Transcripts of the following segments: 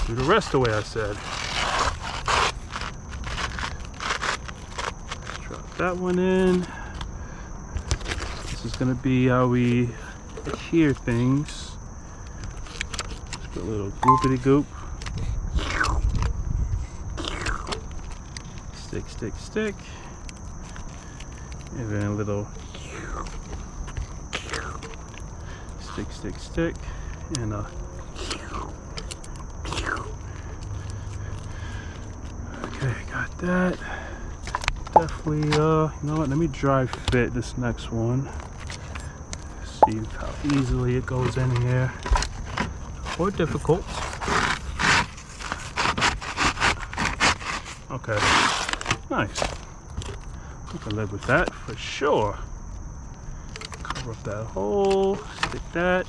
do the rest the way I said. Drop that one in. This is gonna be how we adhere things. Just put a little goopity goop. Stick, stick, stick. And then a little stick, stick, stick. And okay, got that. Definitely, you know what, let me dry fit this next one. See how easily it goes in here. Or difficult. Okay, nice. We can live with that for sure. Cover up that hole, stick that.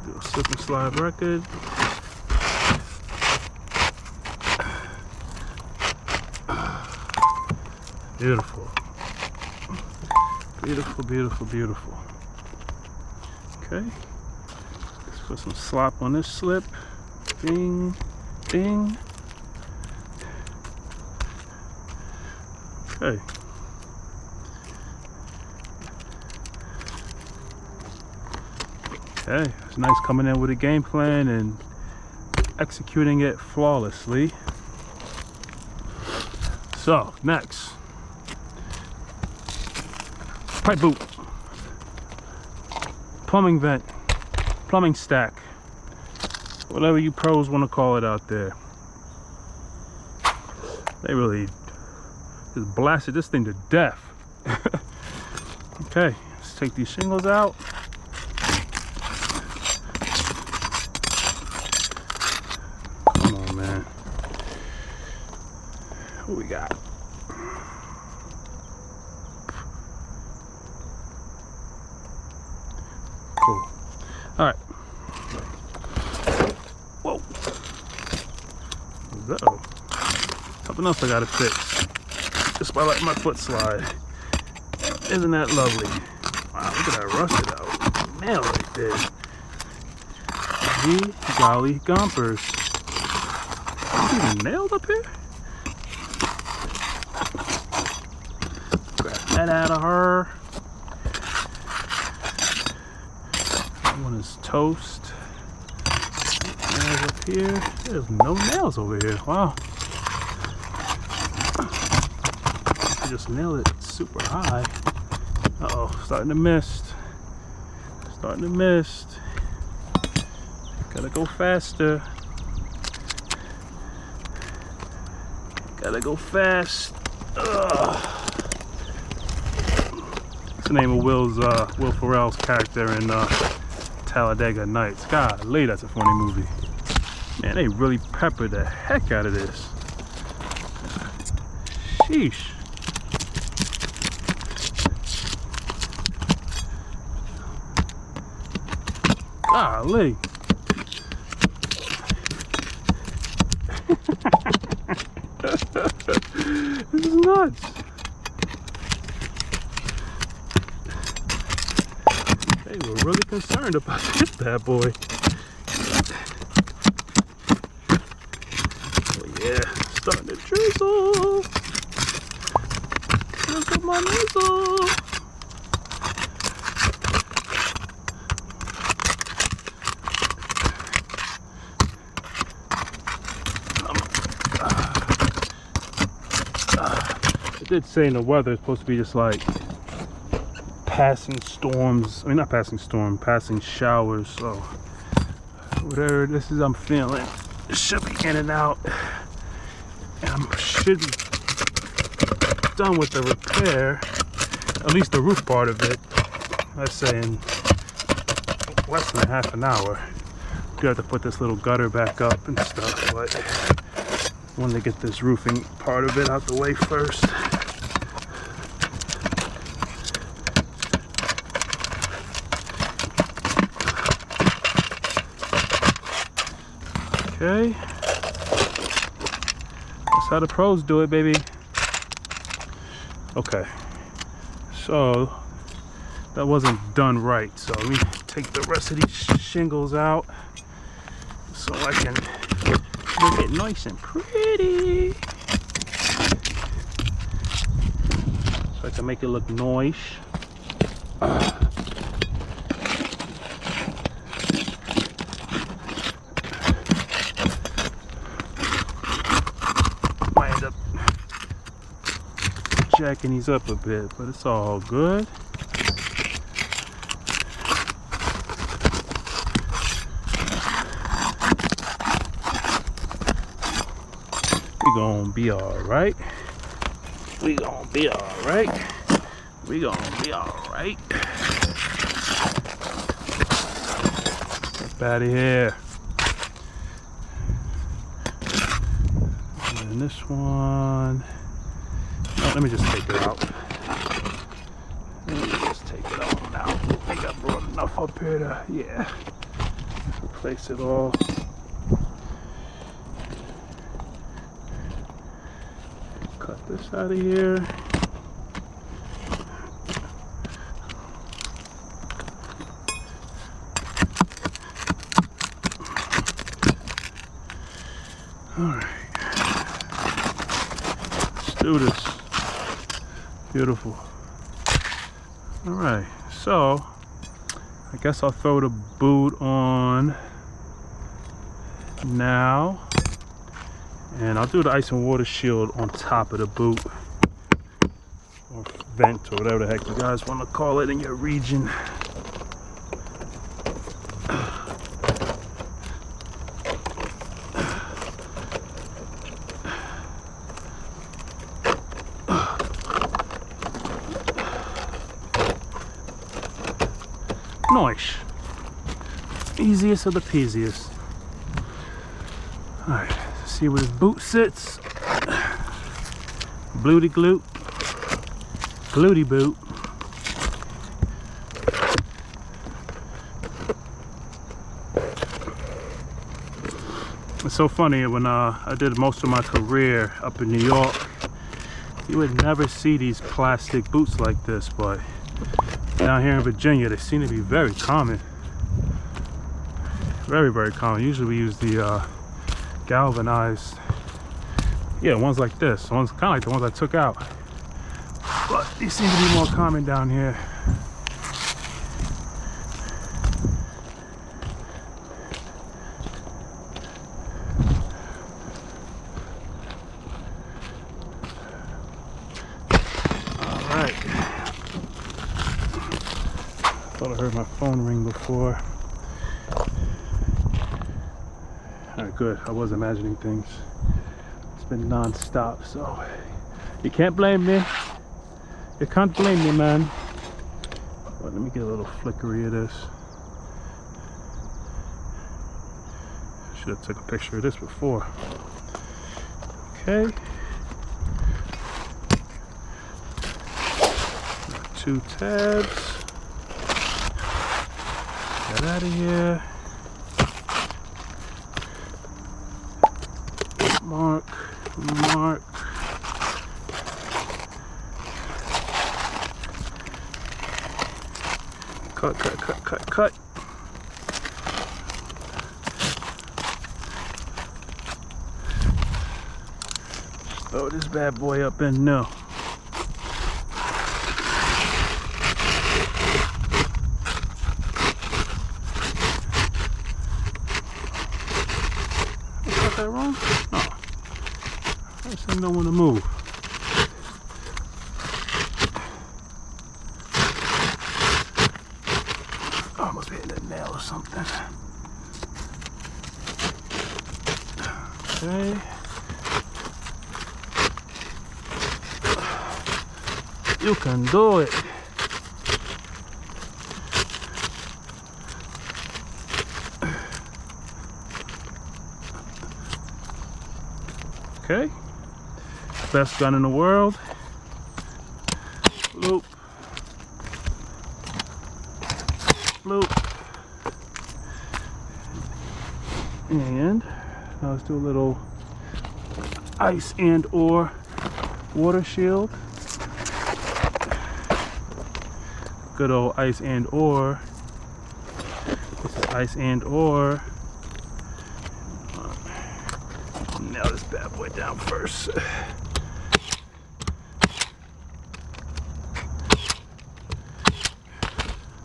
Do a slip and slide record. Beautiful. Beautiful, beautiful, beautiful. Okay. Let's put some slop on this slip. Ding, ding. Okay. Okay, it's nice coming in with a game plan and executing it flawlessly. So, next. Pipe boot. Plumbing vent. Plumbing stack. Whatever you pros want to call it out there. They really just blasted this thing to death. Okay, let's take these shingles out. Come on, man. What we got? Cool. All right. Whoa. Uh-oh. Something else I gotta fix. Just by letting my foot slide. Isn't that lovely? Wow, look at that rusted out nail right there. Gee, golly gompers. Even nailed up here? Grab that out of her. That one is toast. Nails up here. There's no nails over here. Wow. Just nail it super high. Uh-oh, starting to mist. Starting to mist. Gotta go faster. Gotta go fast. Ugh. That's the name of Will Ferrell's character in Talladega Nights. Golly, that's a funny movie. Man, they really peppered the heck out of this. Sheesh. Golly. This is nuts. They were really concerned about this bad boy. Oh yeah, starting to drizzle. Drizzle my nozzle. Did say in the weather it's supposed to be just like passing storms. I mean, not passing storm, passing showers. So whatever this is, I'm feeling it should be in and out, and I should be done with the repair, at least the roof part of it. Let's say in less than half an hour. Do have to put this little gutter back up and stuff, but I wanted to get this roofing part of it out the way first. Okay, that's how the pros do it, baby. Okay, so that wasn't done right, so let me take the rest of these shingles out so I can make it nice and pretty. So I can make it look nice. Might end up jacking these up a bit, but it's all good. We gonna be all right. We gonna be all right. We gonna be all right. Get out of here. And this one. Oh, let me just take it out. Let me just take it out now. I think I brought enough up here to, yeah. Replace it all. Cut this out of here. All right. Let's do this. Beautiful. All right. So, I guess I'll throw the boot on now. And I'll do the ice and water shield on top of the boot, or vent, or whatever the heck you guys want to call it in your region. Nice. Easiest of the peasiest. All right. See where his boot sits. Blooty glute. Glooty boot. It's so funny, when I did most of my career up in New York, you would never see these plastic boots like this, but down here in Virginia they seem to be very common. Very, very common. Usually we use the galvanized, yeah, ones like this, ones kind of like the ones I took out, but these seem to be more common down here. All right, thought I heard my phone ring before. Alright, good. I was imagining things. It's been non-stop, so you can't blame me. You can't blame me, man. But let me get a little flickery of this. Should have took a picture of this before. Okay. Got 2 tabs. Get out of here. Mark, mark. Cut, cut, cut, cut, cut. Throw this bad boy up in now. Got that wrong? No. I just don't want to move. Oh, I must be hitting a nail or something. Okay. You can do it. Okay. Best gun in the world. Bloop. Bloop. And now let's do a little ice and or water shield. Good old ice and or. This is ice and or nail this bad boy down first.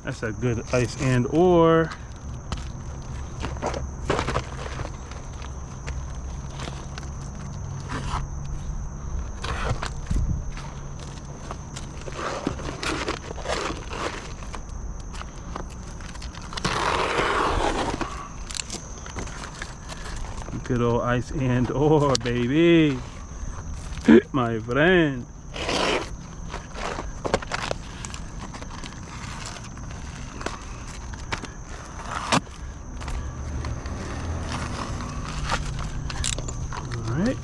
That's a good ice and or. Good old ice and or, baby. My friend. Alright.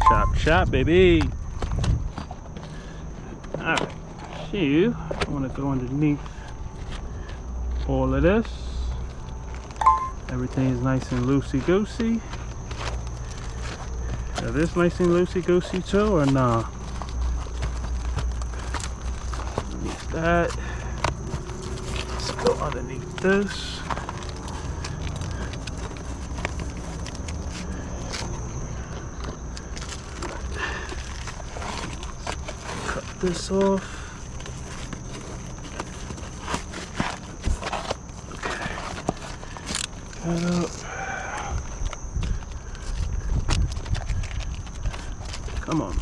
Chop, chop, baby. Alright. So, I want to go underneath all of this. Everything is nice and loosey-goosey. Is this nice and loosey-goosey too, or nah? Underneath that. Let's go underneath this. Cut this off. Okay. Cut up. Come on.